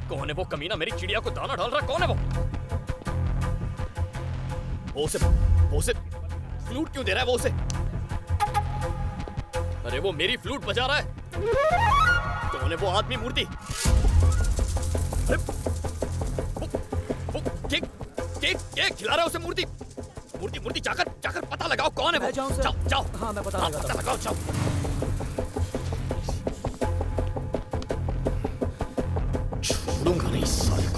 कौन है वो कमीना मेरी चिड़िया को दाना डाल रहा है? कौन है वो उसे फ्लूट क्यों दे रहा है वो उसे? अरे वो मेरी फ्लूट बजा रहा है। कौन है वो आदमी मूर्ति? अरे वो केक खिला रहा है उसे मूर्ति। मूर्ति जाकर पता लगाओ कौन है वो। जाओ। हाँ मैं पता लगाओ जाओ। छोड़ूंगा नहीं इस साले को।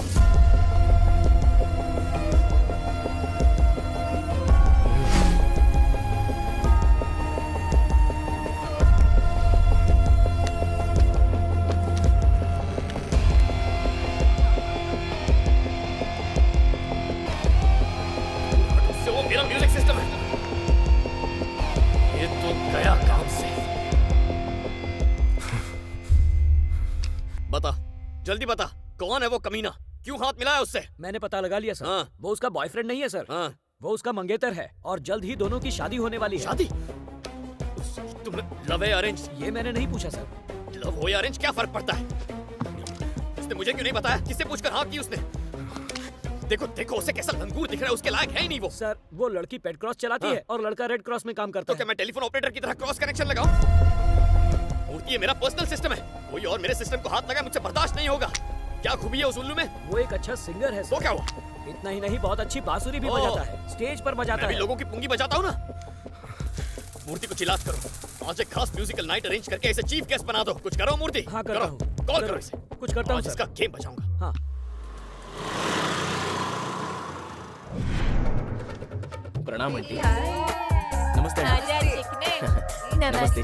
मेरा म्यूजिक सिस्टम है। ये तो गया काम से। बता, जल्दी बता, कौन है वो कमीना? क्यों हाथ मिलाया उससे? मैंने पता लगा लिया सर। हाँ। वो उसका बॉयफ्रेंड नहीं है सर। हाँ। वो उसका मंगेतर है और जल्द ही दोनों की शादी होने वाली है। शादी? तुमने लव है अरेंज? ये मैंने नहीं पूछा सर। लव हो या अरेंज क्या फर्क पड़ता है? उसने मुझे क्यों नहीं बताया? किससे पूछकर हाँ की उसने? देखो उसे कैसा लंगूर दिख रहा है, उसके लायक है ही नहीं वो। सर वो लड़की पेट क्रॉस चलाती है और लड़का रेड क्रॉस में काम करता तो है। क्या मैं टेलीफोन ऑपरेटर की तरह क्रॉस कनेक्शन लगाऊं? मूर्ति ये मेरा पर्सनल सिस्टम है। कोई और मेरे सिस्टम को हाथ लगाए मुझसे बर्दाश्त नहीं होगा। क्या खूबी है उस उल्लू में? वो एक अच्छा सिंगर है। तो क्या हुआ? इतना ही नहीं, बहुत अच्छी बांसुरी भी बजाता है, स्टेज पर बजाता मैं भी है। लोगों की पुंगी बजाता हूँ ना। मूर्ति को चिल्लात करो। आज एक खास म्यूजिकल नाइट अरेंज करके इसे चीफ गेस्ट बना दो। कुछ करो मूर्ति। हाँ करता हूँ। कॉल करो इसे। कुछ करता हूँ आज इसका गेम बजाऊंगा। हाँ। प्रणाम आंटी। नमस्ते आंटी। नमस्ते।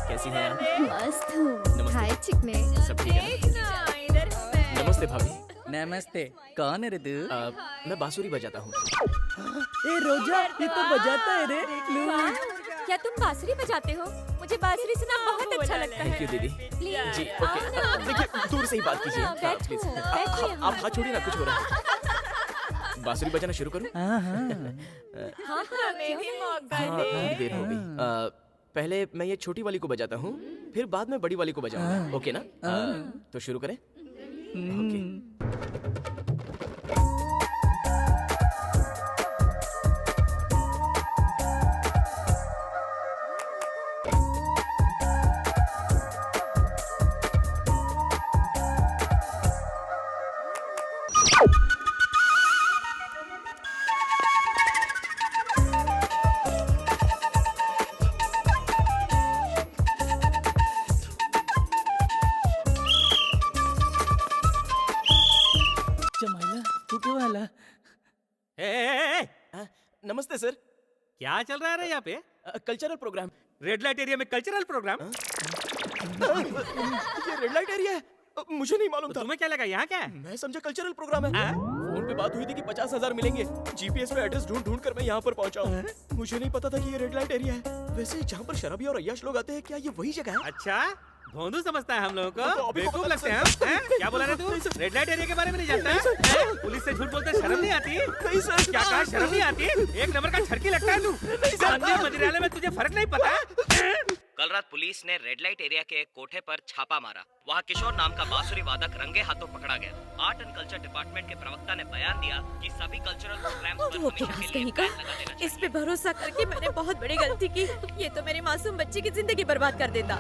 कैसी हैं आप? मस्त हूँ। नमस्ते। हाय चिकने। सब ठीक है ना? नमस्ते भाभी। नमस्ते। कौन है रे तू? मैं बांसुरी बजाता हूँ। ए रोजा, ये तो बजाता है रे। वाह, क्या तुम बांसुरी बजाते हो? मुझे बांसुरी सुनना बहुत अच्छा लगता है। थैंक यू दीदी। प्लीज। जी ओके। देखिए दूर से ही बात कीजिए। हाँ, बैठो, प्लीज। बैठिए आप हाथ छोड़िए ना, कुछ हो रहा है। बांसुरी बजाना शुरू करूँ? हाँ, हाँ, बहुत देर हो गई। पहले मैं ये छोटी वाली को बजाता हूँ, फिर बाद में बड़ी वाली को बजाऊंगा। ओके ना? तो शुरू करें? ओके। जमाइला, तू क्यों आला? नमस्ते सर। क्या चल रहा है यहाँ पे? Cultural programme. Red light area में कल्चरल प्रोग्राम? ये रेड लाइट एरिया है? मुझे नहीं मालूम था। तुम्हें क्या लगा यहाँ क्या है? मैं समझा कल्चरल प्रोग्राम है। फोन पे बात हुई थी कि 50,000 मिलेंगे। जीपीएस में एड्रेस ढूंढ कर मैं यहाँ पर पहुँचा हूँ। मुझे नहीं पता था कि ये रेड लाइट एरिया है। वैसे जहाँ पर शराबी और अय्याश लोग आते हैं, क्या ये वही जगह है? अच्छा, भोंदू समझता है हम लोगों तो को? अभी बेवकूफ पता लगते हैं हम? हैं? क्या बोला रे तू? रेड लाइट एरिया के बारे में नहीं जानता है? पुलिस से झूठ बोलते शर्म नहीं आती? नहीं सर। क्या कहा, शर्म नहीं आती? एक नंबर का छड़की लगता है तू। मंदिर मंदिरालय में तुझे फर्क नहीं पता? कल रात पुलिस ने रेड लाइट एरिया के एक कोठे पर छापा मारा। वहाँ किशोर नाम का बांसुरी वादक रंगे हाथों पकड़ा गया। आर्ट एंड कल्चर डिपार्टमेंट के प्रवक्ता ने बयान दिया कि सभी कल्चरल प्रोग्राम्स पर वो हमेशा क्या के लिए कहीं का? बैन लगा देना इस चाहिए। पे भरोसा करके मैंने बहुत बड़ी गलती की। ये तो मेरे मासूम बच्चे की जिंदगी बर्बाद कर देता।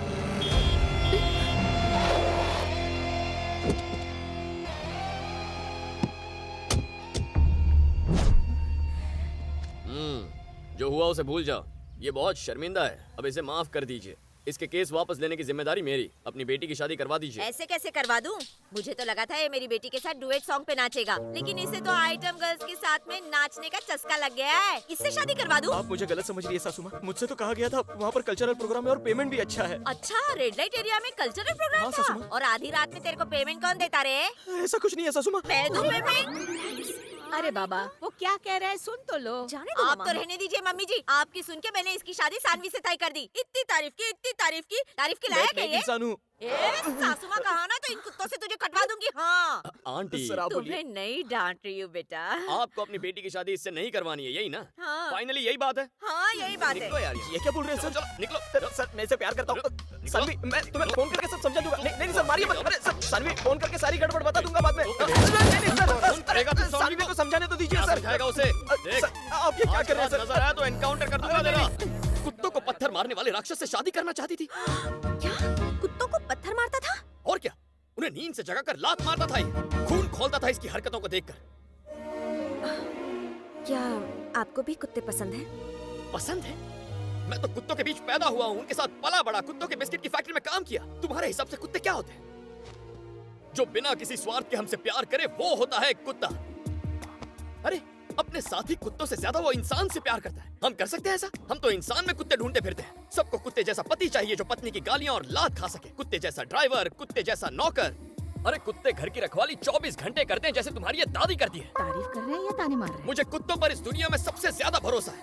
जो हुआ उसे भूल जाओ। ये बहुत शर्मिंदा है। अब इसे माफ कर दीजिए। इसके केस वापस लेने की जिम्मेदारी मेरी। अपनी बेटी की शादी करवा दीजिए। ऐसे कैसे करवा दूं? मुझे तो लगा था ये मेरी बेटी के साथ डुएट सॉन्ग पे नाचेगा, लेकिन इसे तो आइटम गर्ल्स के साथ में नाचने का चस्का लग गया है। इससे शादी करवा दूं? आप मुझे गलत समझ रही है सासू माँ। मुझसे तो कहा गया था वहाँ पर कल्चरल प्रोग्राम है और पेमेंट भी अच्छा है। अच्छा, रेड लाइट एरिया में कल्चरल प्रोग्राम हाँ, था? सासू माँ। और आधी रात में तेरे को पेमेंट कौन देता रे? ऐसा कुछ नहीं है सासू माँ। मैं दूं पेमेंट? अरे बाबा, वो क्या कह रहा है सुन तो लो। जाने दो, आप तो रहने दीजिए मम्मी जी। आपकी सुन के मैंने इसकी शादी सानवी से तय कर दी। इतनी तारीफ की तारीफ की लायक है ये। इंसान हूँ। सासू माँ कहा ना तो इन कुत्तों से तुझे कटवा दूंगी। हाँ, आंटी, सर आप बोलिए। तुम्हें नहीं डांट रही हूँ बेटा। आपको अपनी बेटी की शादी इससे नहीं करवानी है, यही ना? हाँ। फाइनली यही बात है। हाँ, यही बात है। निकलो यार, ये क्या बोल रहे हैं सर? चलो निकलो। सर मैं इसे प्यार करता हूँ। सानवी, मैं तुम्हें फोन करके सब समझा दूंगा। नहीं सर, मारिए मत। अरे सर सानवी फोन करके सारी गड़बड़ बता दूंगा बाद में। नहीं, सर, फोन करेगा तो सानवी को समझाने तो दीजिए सर। समझाएगा उसे। देख, सर, आप ये क्या कर रहे हैं सर? नजर आया तो एनकाउंटर कर दूंगा तेरा। कुत्तों को पत्थर मारने वाले राक्षस से शादी करना चाहती थी। क्या कुत्तों को पत्थर मारता था? और क्या, उन्हें नींद से जगाकर लात मारता था ये। खून खोलता था इसकी हरकतों को देखकर। क्या आपको भी कुत्ते पसंद हैं? पसंद है? मैं तो कुत्तों के बीच पैदा हुआ हूँ, उनके साथ पला बड़ा, कुत्तों के बिस्किट की फैक्ट्री में काम किया। तुम्हारे हिसाब से कुत्ते क्या होते हैं? जो बिना किसी स्वार्थ के हमसे प्यार करे वो होता है कुत्ता। अरे अपने साथी कुत्तों से ज्यादा वो इंसान से प्यार करता है। हम कर सकते हैं ऐसा? हम तो इंसान में कुत्ते ढूंढते फिरते हैं। सबको कुत्ते जैसा पति चाहिए जो पत्नी की गालियां और लात खा सके, कुत्ते जैसा ड्राइवर, कुत्ते जैसा नौकर। अरे कुत्ते घर की रखवाली 24 घंटे करते हैं जैसे तुम्हारी ये दादी करती है। तारीफ कर रहे हैं या ताने मार रहे हैं? मुझे कुत्तों पर इस दुनिया में सबसे ज्यादा भरोसा है।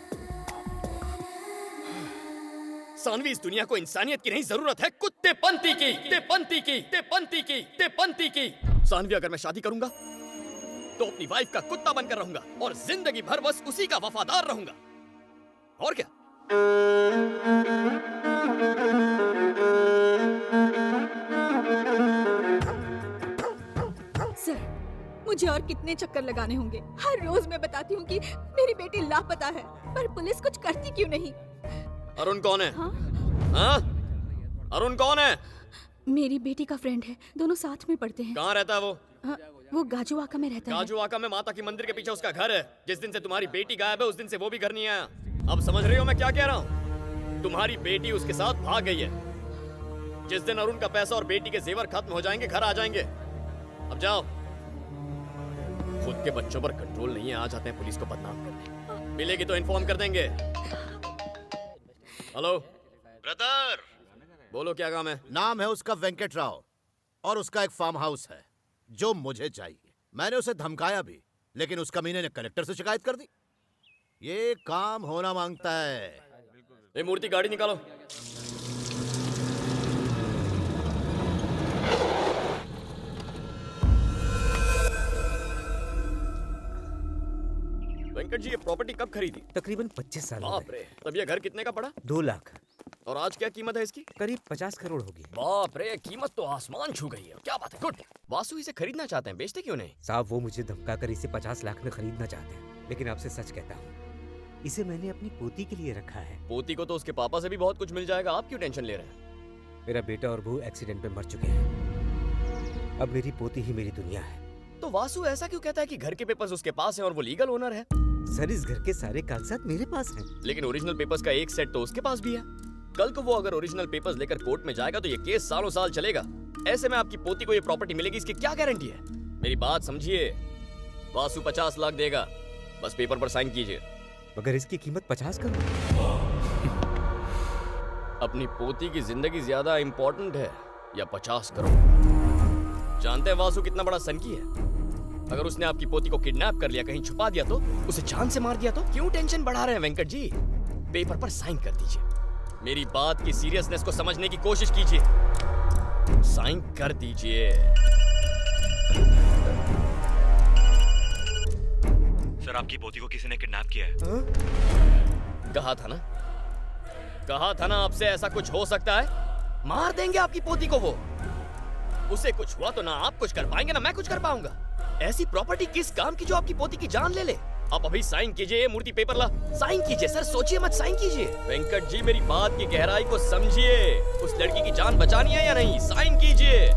सानवी, इस दुनिया को इंसानियत की नहीं जरूरत है, कुत्तेपंती की, कुत्तेपंती की, कुत्तेपंती की, कुत्तेपंती की। सानवी, अगर मैं शादी करूंगा तो अपनी वाइफ का कुत्ता बनकर रहूंगा और जिंदगी भर बस उसी का वफादार रहूंगा। और क्या? सर, मुझे और कितने चक्कर लगाने होंगे? हर रोज मैं बताती हूँ कि मेरी बेटी लापता है, पर पुलिस कुछ करती क्यों नहीं? अरुण कौन है? हाँ? हाँ? अरुण कौन है? मेरी बेटी का फ्रेंड है, दोनों साथ में पढ़ते हैं। कहाँ रहता है वो? हाँ, वो गाजुआका में रहता है। गाजुआका में माता की मंदिर के पीछे उसका घर है। जिस दिन से तुम्हारी बेटी गायब है उस दिन से वो भी घर नहीं आया। अब समझ रही हो मैं क्या कह रहा हूँ? तुम्हारी बेटी उसके साथ भाग गई है। जिस दिन अरुण का पैसा और बेटी के जेवर खत्म हो जाएंगे घर आ जाएंगे। अब जाओ। खुद के बच्चों पर कंट्रोल नहीं है, आ जाते हैं पुलिस को बदनाम करने। मिलेगी तो इन्फॉर्म कर देंगे। हेलो ब्रदर, बोलो क्या काम है? नाम है उसका वेंकट राव और उसका एक फार्म हाउस है जो मुझे चाहिए। मैंने उसे धमकाया भी, लेकिन उस कमीने ने कलेक्टर से शिकायत कर दी। ये काम होना मांगता है। ये मूर्ति गाड़ी निकालो। वेंकट जी, ये प्रॉपर्टी कब खरीदी? तकरीबन 25 साल हो बाप रे, तब ये घर कितने का पड़ा? 2 लाख, और आज क्या कीमत है इसकी? करीब 50 करोड़ होगी। बाप रे, कीमत तो आसमान छू गई है। क्या बात है, गुड। वासु इसे खरीदना चाहते हैं, बेचते क्यों नहीं? साहब, वो मुझे धमकाकर इसे 50 लाख में खरीदना चाहते हैं, लेकिन आपसे सच कहता हूँ, इसे मैंने अपनी पोती के लिए रखा है। पोती को तो उसके पापा से भी बहुत कुछ मिल जाएगा, आप क्यों टेंशन ले रहे हैं? मेरा बेटा और बहू एक्सीडेंट में मर चुके हैं। अब मेरी पोती ही मेरी दुनिया है। तो वासु ऐसा क्यों कहता है कि घर के पेपर्स उसके पास हैं और वो लीगल ओनर है? सर, इस घर के सारे कागजात मेरे पास हैं। लेकिन ओरिजिनल पेपर्स का एक सेट तो उसके पास भी है। कल को वो अगर ओरिजिनल पेपर्स लेकर कोर्ट में जाएगा तो ये केस सालों साल चलेगा। ऐसे में आपकी पोती को ये प्रॉपर्टी मिलेगी, इसकी क्या गारंटी है? मेरी बात समझिए। वासु 50 लाख देगा, बस पेपर पर साइन कीजिए। मगर इसकी कीमत 50 करोड़। अपनी पोती की जिंदगी ज्यादा इंपॉर्टेंट है या 50 करोड़? जानते हैं वासु कितना बड़ा सनकी है? अगर उसने आपकी पोती को किडनैप कर लिया, कहीं छुपा दिया तो, उसे जान से मार दिया तो? क्यों टेंशन बढ़ा रहे हैं वेंकट जी? पेपर पर साइन कर दीजिए। मेरी बात की सीरियसनेस को समझने की कोशिश कीजिए। साइन कर दीजिए। सर, आपकी पोती को किसी ने किडनैप किया है। कहा था ना आपसे ऐसा कुछ हो सकता है। मार देंगे आपकी पोती को। वो उसे कुछ हुआ तो ना आप कुछ कर पाएंगे ना मैं कुछ कर पाऊंगा। ऐसी प्रॉपर्टी किस काम की जो आपकी पोती की जान ले ले? आप अभी साइन कीजिए, मूर्ति पेपर ला, साइन कीजिए। सर सोचिए मत, साइन कीजिए। वेंकट जी, मेरी बात की गहराई को समझिए। उस लड़की की जान बचानी है या नहीं? साइन कीजिए।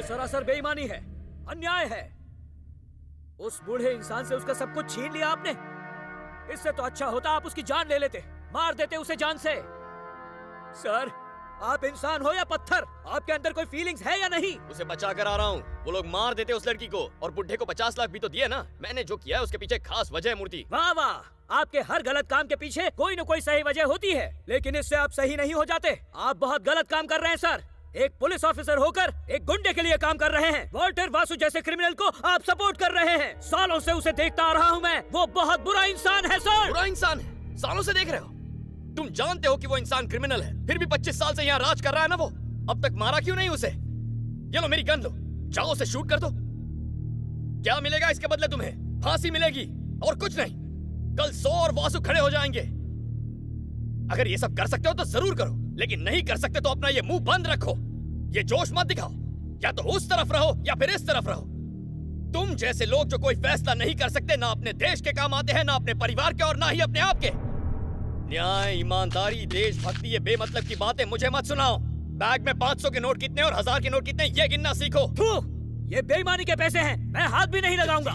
सरासर बेईमानी है, अन्याय है। उस बूढ़े इंसान से उसका सब कुछ छीन लिया आपने। इससे तो अच्छा होता आप उसकी जान ले लेते, मार देते उसे जान से। सर, आप इंसान हो या पत्थर, आपके अंदर कोई फीलिंग्स है या नहीं? उसे बचा कर आ रहा हूँ। वो लोग मार देते उस लड़की को और बुढ़े को 50 लाख भी तो दिए ना। मैंने जो किया है उसके पीछे खास वजह है मूर्ति। वाह वाह, आपके हर गलत काम के पीछे कोई न कोई सही वजह होती है, लेकिन इससे आप सही नहीं हो जाते। आप बहुत गलत काम कर रहे हैं सर। एक पुलिस ऑफिसर होकर एक गुंडे के लिए काम कर रहे हैं। वॉल्टर वासु जैसे क्रिमिनल को आप सपोर्ट कर रहे हैं। सालों से उसे देखता आ रहा हूँ मैं। वो बहुत बुरा इंसान है सर। बुरा इंसान है? सालों से देख रहे हो? तुम जानते हो कि वो इंसान क्रिमिनल है, फिर भी 25 साल से यहाँ राज कर रहा है ना वो। अब तक मारा क्यों नहीं उसे? ये लो मेरी गन लो, जाओ उसे शूट कर दो। क्या मिलेगा इसके बदले तुम्हें? फांसी मिलेगी और कुछ नहीं। कल 100 और वासु खड़े हो जाएंगे। अगर ये सब कर सकते हो तो जरूर करो, लेकिन नहीं कर सकते तो अपना ये मुंह बंद रखो। ये जोश मत दिखाओ। या तो उस तरफ रहो या फिर इस तरफ रहो। तुम जैसे लोग जो कोई फैसला नहीं कर सकते, ना अपने देश के काम आते हैं, ना अपने परिवार के और ना ही अपने आप के। न्याय, ईमानदारी, देशभक्ति, ये बेमतलब की बातें मुझे मत सुनाओ। बैग में 500 के नोट कितने और 1000 के नोट कितने, ये गिनना सीखो। ये बेईमानी के पैसे हैं, मैं हाथ भी नहीं लगाऊंगा।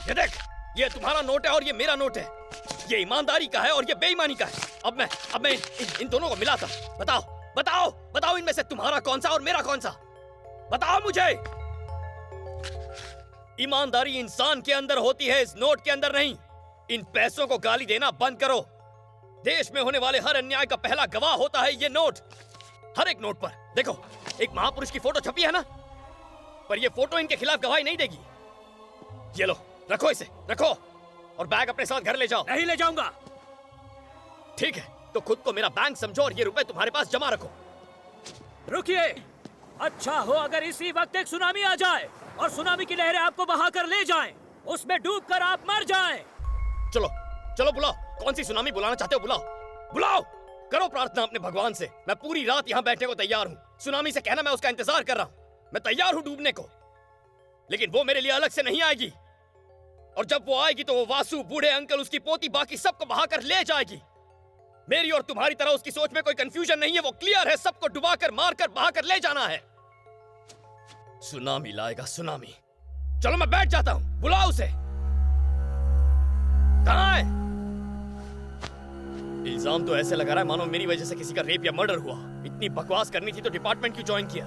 देख, ये तुम्हारा नोट है और ये मेरा नोट है। ये ईमानदारी का है और ये बेईमानी का है। अब मैं इन दोनों को मिलाता। बताओ इनमें से तुम्हारा कौन सा और मेरा कौन सा? बताओ मुझे। ईमानदारी इंसान के अंदर होती है, इस नोट के अंदर नहीं। इन पैसों को गाली देना बंद करो। देश में होने वाले हर अन्याय का पहला गवाह होता है ये नोट। हर एक नोट पर देखो, एक महापुरुष की फोटो छपी है ना, पर ये फोटो इनके खिलाफ गवाही नहीं देगी। ये लो, रखो इसे, रखो और बैग अपने साथ घर ले जाओ। नहीं ले जाऊंगा। ठीक है, तो खुद को मेरा बैंक समझो और ये रुपए तुम्हारे पास जमा रखो। रुकिए, अच्छा हो अगर इसी वक्त एक सुनामी आ जाए और सुनामी की लहरें आपको बहाकर ले जाएं, उसमें डूबकर आप मर जाएं। चलो बुलाओ। कौन सी सुनामी बुलाना चाहते हो? बुलाओ। करो प्रार्थना अपने भगवान से। मैं पूरी रात यहाँ बैठने को तैयार हूँ। सुनामी से कहना मैं उसका इंतजार कर रहा हूँ। मैं तैयार हूँ डूबने को, लेकिन वो मेरे लिए अलग से नहीं आएगी। और जब वो आएगी तो वो वासु, बूढ़े अंकल, उसकी पोती, बाकी सबको बहाकर ले जाएगी। मेरी और तुम्हारी तरह उसकी सोच में कोई कंफ्यूजन नहीं है। वो क्लियर है, सबको डुबाकर, मारकर, बहाकर ले जाना है। सुनामी लाएगा सुनामी। चलो मैं बैठ जाता हूँ। बुलाओ उसे। कहाँ है? इल्जाम तो ऐसे लगा रहा है मानो मेरी वजह से किसी का रेप या मर्डर हुआ। इतनी बकवास करनी थी तो डिपार्टमेंट क्यों ज्वाइन किया?